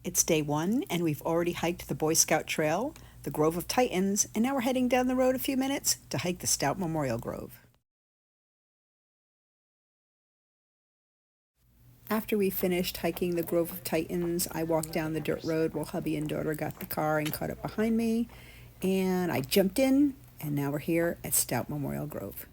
It's day one, and we've already hiked the Boy Scout Trail, the Grove of Titans, and now we're heading down the road a few minutes to hike the Stout Memorial Grove. After we finished hiking the Grove of Titans, I walked down the dirt road while hubby and daughter got the car and caught up behind me, and I jumped in, and now we're here at Stout Memorial Grove.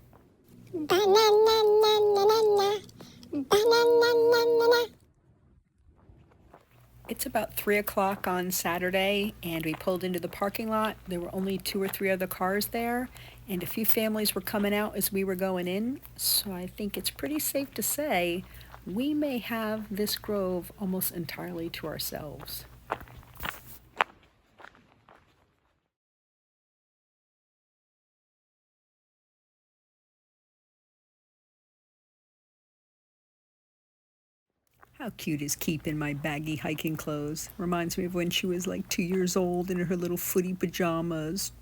It's about 3 o'clock on Saturday, and we pulled into the parking lot. There were only 2 or 3 other cars there, and a few families were coming out as we were going in. So I think it's pretty safe to say we may have this grove almost entirely to ourselves. How cute is Keep in my baggy hiking clothes? Reminds me of when she was like 2 years old in her little footy pajamas.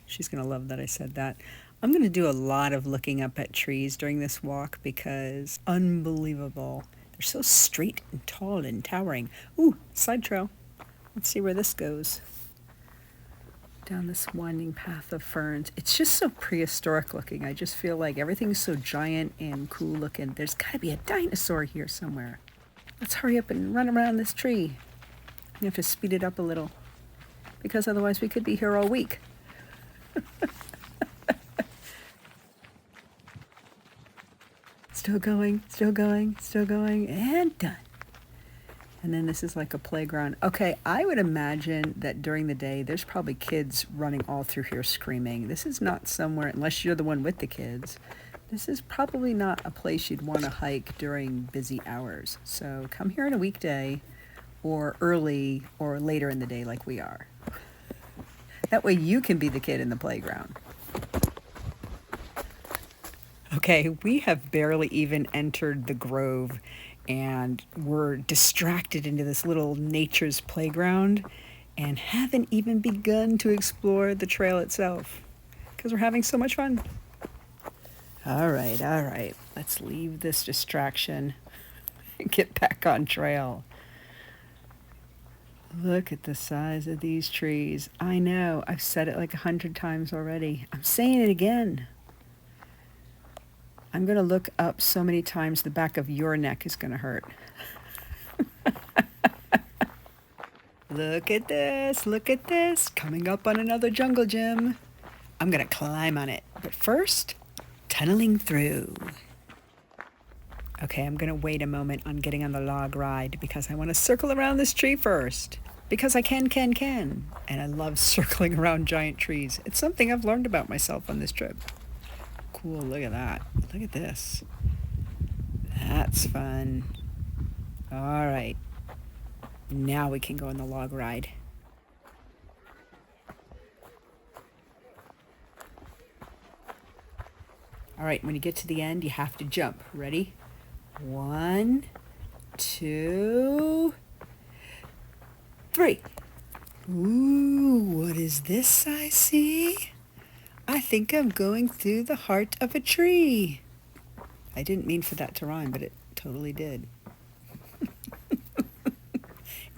She's going to love that I said that. I'm going to do a lot of looking up at trees during this walk because unbelievable. They're so straight and tall and towering. Ooh, side trail. Let's see where this goes. Down this winding path of ferns. It's just so prehistoric looking. I just feel like everything's so giant and cool looking. There's got to be a dinosaur here somewhere. Let's hurry up and run around this tree. You have to speed it up a little because otherwise we could be here all week. Still going, still going, still going, and done. And then this is like a playground. Okay, I would imagine that during the day, there's probably kids running all through here screaming. This is not somewhere, unless you're the one with the kids, this is probably not a place you'd want to hike during busy hours. So come here on a weekday or early or later in the day like we are. That way you can be the kid in the playground. Okay, we have barely even entered the grove and we're distracted into this little nature's playground and haven't even begun to explore the trail itself because we're having so much fun. All right. Let's leave this distraction and get back on trail. Look at the size of these trees. I know, I've said it like 100 times already. I'm saying it again. I'm going to look up so many times the back of your neck is going to hurt. Look at this. Coming up on another jungle gym. I'm going to climb on it. But first, tunneling through. Okay, I'm going to wait a moment on getting on the log ride because I want to circle around this tree first. Because I can. And I love circling around giant trees. It's something I've learned about myself on this trip. Cool, look at that. Look at this. That's fun. All right. Now we can go on the log ride. All right, when you get to the end, you have to jump. Ready? 1, 2, 3. Ooh, what is this I see? I think I'm going through the heart of a tree. I didn't mean for that to rhyme, but it totally did.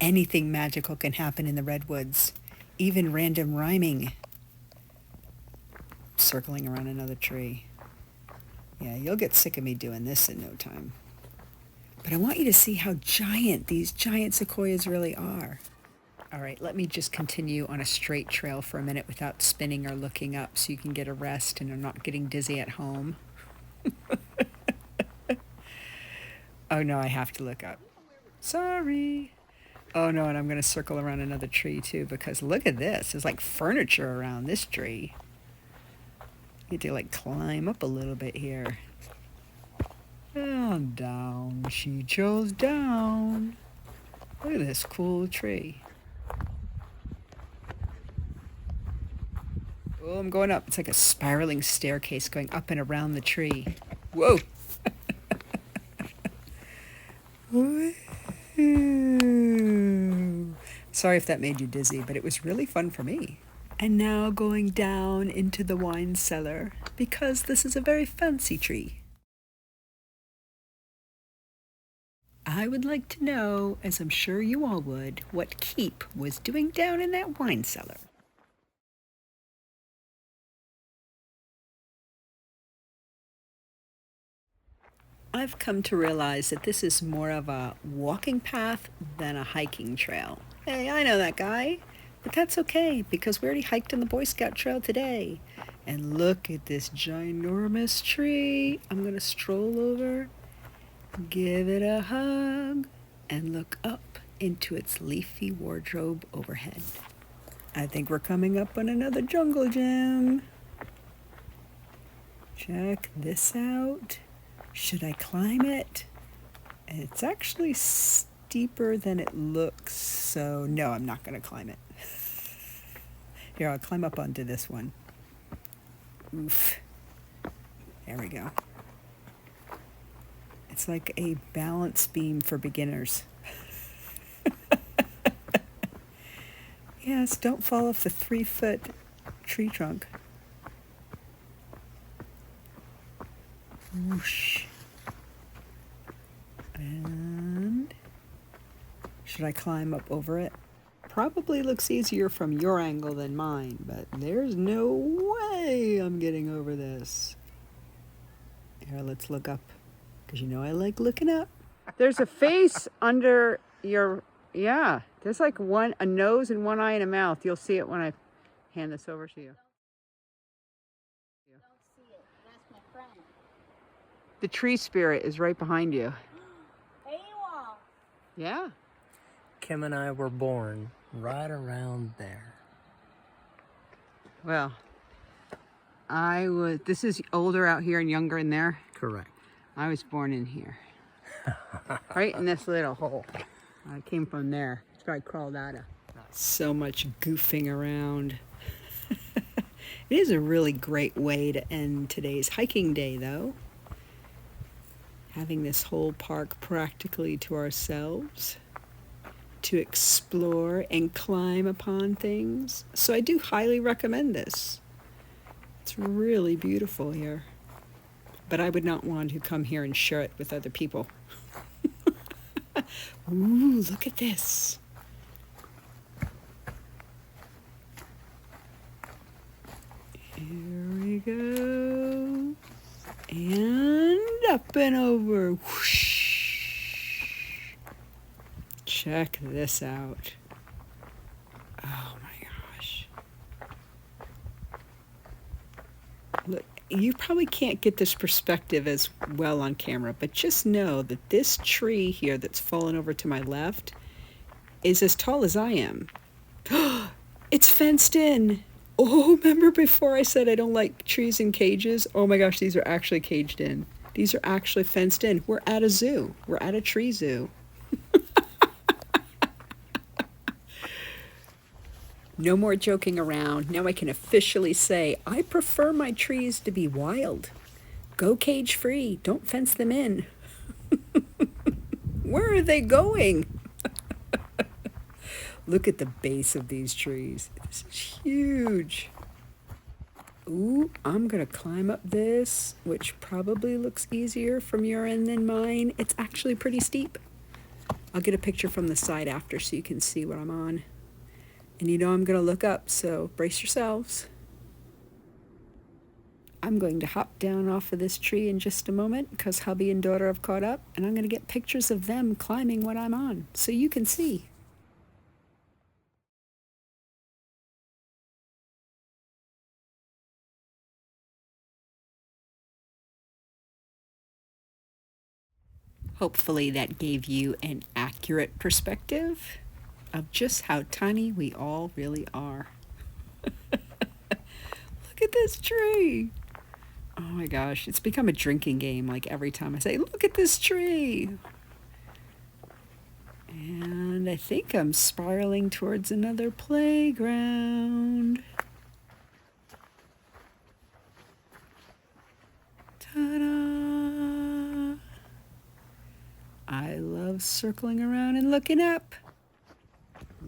Anything magical can happen in the redwoods, even random rhyming. Circling around another tree. Yeah, you'll get sick of me doing this in no time. But I want you to see how giant these giant sequoias really are. All right, let me just continue on a straight trail for a minute without spinning or looking up so you can get a rest and are not getting dizzy at home. Oh no, I have to look up. Sorry. Oh no, and I'm going to circle around another tree too because look at this. There's like furniture around this tree. You have to like climb up a little bit here. And down she chose down. Look at this cool tree. Oh, I'm going up. It's like a spiraling staircase going up and around the tree. Whoa. Sorry if that made you dizzy, but it was really fun for me. And now going down into the wine cellar because this is a very fancy tree. I would like to know, as I'm sure you all would, what Keep was doing down in that wine cellar. I've come to realize that this is more of a walking path than a hiking trail. Hey, I know that guy, but that's okay because we already hiked on the Boy Scout Trail today. And look at this ginormous tree. I'm going to stroll over, give it a hug, and look up into its leafy wardrobe overhead. I think we're coming up on another jungle gym. Check this out. Should I climb it? It's actually steeper than it looks, so no, I'm not going to climb it. Here, I'll climb up onto this one. Oof. There we go. It's like a balance beam for beginners. Yes, don't fall off the 3-foot tree trunk. Whoosh. And should I climb up over it? Probably looks easier from your angle than mine, but there's no way I'm getting over this. Here, let's look up, because you know I like looking up. There's a face under your, yeah, there's like a nose and one eye and a mouth. You'll see it when I hand this over to you. The tree spirit is right behind you. There you are. Yeah. Kim and I were born right around there. Well, this is older out here and younger in there. Correct. I was born in here. Right in this little hole. I came from there. That's where I crawled out of. So much goofing around. It is a really great way to end today's hiking day, though. Having this whole park practically to ourselves to explore and climb upon things. So I do highly recommend this. It's really beautiful here. But I would not want to come here and share it with other people. Ooh, look at this. Here we go. And up and over. Whoosh. Check this out. Oh my gosh. Look, you probably can't get this perspective as well on camera, but just know that this tree here that's fallen over to my left is as tall as I am. It's fenced in. Oh, remember before I said I don't like trees in cages? Oh my gosh, these are actually caged in. These are actually fenced in. We're at a zoo. We're at a tree zoo. No more joking around. Now I can officially say I prefer my trees to be wild. Go cage free. Don't fence them in. Where are they going? Look at the base of these trees. This is huge. Ooh, I'm going to climb up this, which probably looks easier from your end than mine. It's actually pretty steep. I'll get a picture from the side after so you can see what I'm on. And you know I'm going to look up, so brace yourselves. I'm going to hop down off of this tree in just a moment because hubby and daughter have caught up, and I'm going to get pictures of them climbing what I'm on so you can see. Hopefully that gave you an accurate perspective of just how tiny we all really are. Look at this tree. Oh my gosh, it's become a drinking game. Like every time I say, look at this tree. And I think I'm spiraling towards another playground. Ta-da! I love circling around and looking up.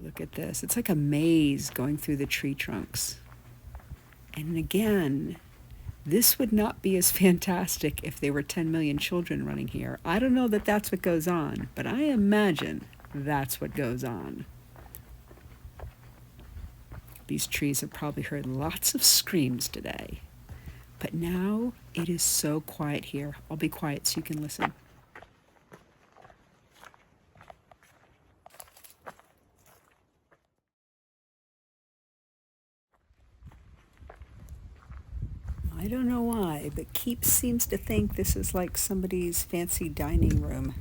Look at this. It's like a maze going through the tree trunks. And again, This would not be as fantastic if there were 10 million children running here. I don't know that that's what goes on, but I imagine that's what goes on. These trees have probably heard lots of screams today. But now it is so quiet here. I'll be quiet so you can listen. I don't know why, but Keep seems to think this is like somebody's fancy dining room.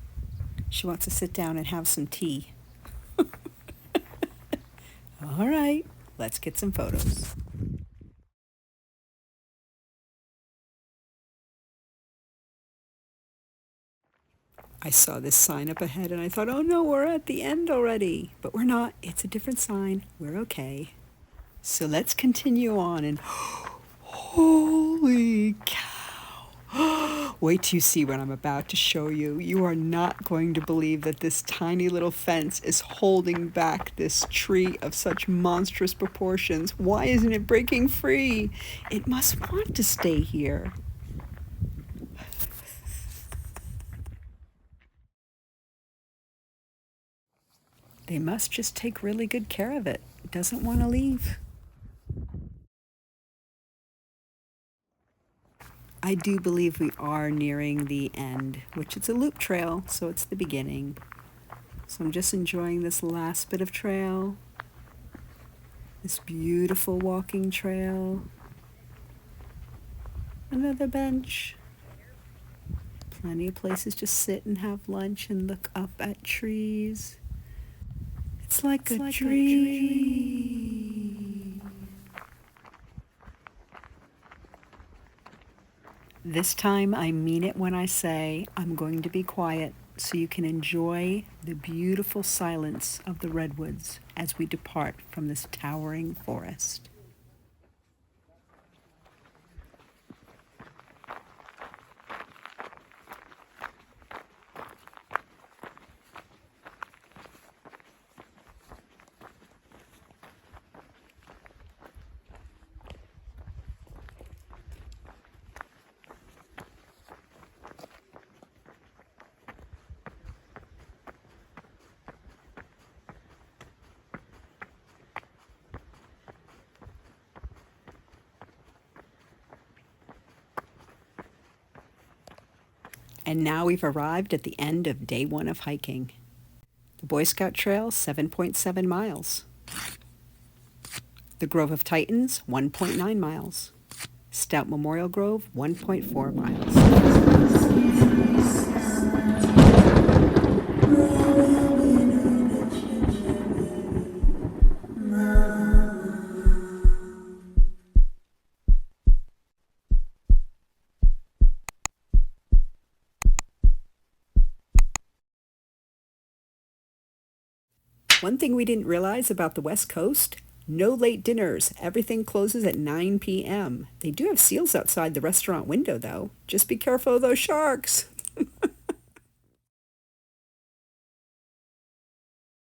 She wants to sit down and have some tea. All right, let's get some photos. I saw this sign up ahead and I thought, oh no, we're at the end already. But we're not. It's a different sign. We're okay. So let's continue on and holy cow. Wait till you see what I'm about to show you. You are not going to believe that this tiny little fence is holding back this tree of such monstrous proportions. Why isn't it breaking free? It must want to stay here. They must just take really good care of it. It doesn't want to leave. I do believe we are nearing the end, which it's a loop trail, so it's the beginning. So I'm just enjoying this last bit of trail, this beautiful walking trail. Another bench. Plenty of places to sit and have lunch and look up at trees. It's like a dream. This time I mean it when I say I'm going to be quiet so you can enjoy the beautiful silence of the redwoods as we depart from this towering forest. And now we've arrived at the end of day 1 of hiking. The Boy Scout Trail, 7.7 miles. The Grove of Titans, 1.9 miles. Stout Memorial Grove, 1.4 miles. One thing we didn't realize about the West Coast, no late dinners. Everything closes at 9 p.m. They do have seals outside the restaurant window, though. Just be careful of those sharks.